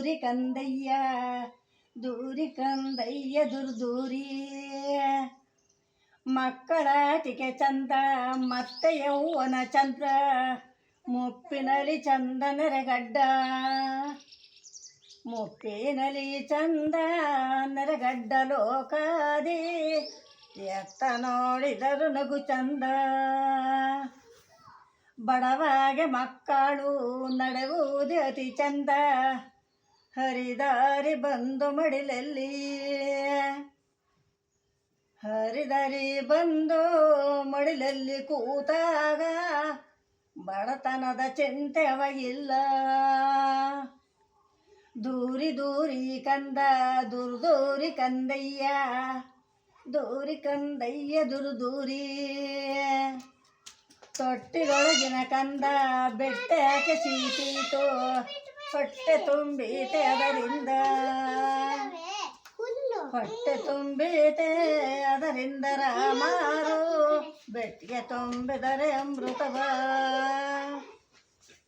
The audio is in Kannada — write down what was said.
ದೂರಿ ಕಂದಯ್ಯ ದುರ್ದೂರಿ ಮಕ್ಕಳಾಟಿಕೆ ಚಂದ ಮತ್ತೆ ಯೌವನ ಚಂದ್ರ ಮುಪ್ಪಿನಲಿ ಚಂದ ನೆರೆಗಡ್ಡ ಮುಪ್ಪಿನಲಿ ಚಂದ ನೆರೆಗಡ್ಡ ಲೋಕಾದಿ ಎತ್ತ ನೋಡಿದರು ನಗು ಚಂದ ಬಡವಾಗೆ ಮಕ್ಕಳು ನಡೆಯುವುದೇ ಅತಿ ಚಂದ ಹರಿದಾರಿ ಬಂದು ಮಡಿಲಲ್ಲಿ ಹರಿದಾರಿ ಬಂದು ಮಡಿಲಲ್ಲಿ ಕೂತಾಗ ಬಡತನದ ಚಿಂತೆ ಅವಾಗಿಲ್ಲ ದೂರಿ ದೂರಿ ಕಂದ ದುರ್ದೂರಿ ಕಂದಯ್ಯ ದೂರಿ ಕಂದಯ್ಯ ದುರ್ದೂರಿ ತೊಟ್ಟಿಗೊಳಗಿನ ಕಂದ ಬೆಟ್ಟೆ ಹಾಕಿ ಸೀತೀತು ಹೊಟ್ಟೆ ತುಂಬೀತೆ ಅದರಿಂದ ಹೊಟ್ಟೆ ತುಂಬೀತೆ ಅದರಿಂದ ರಾಮಾರು ಬೆಟ್ಟಿಗೆ ತುಂಬಿದರೆ ಅಮೃತವ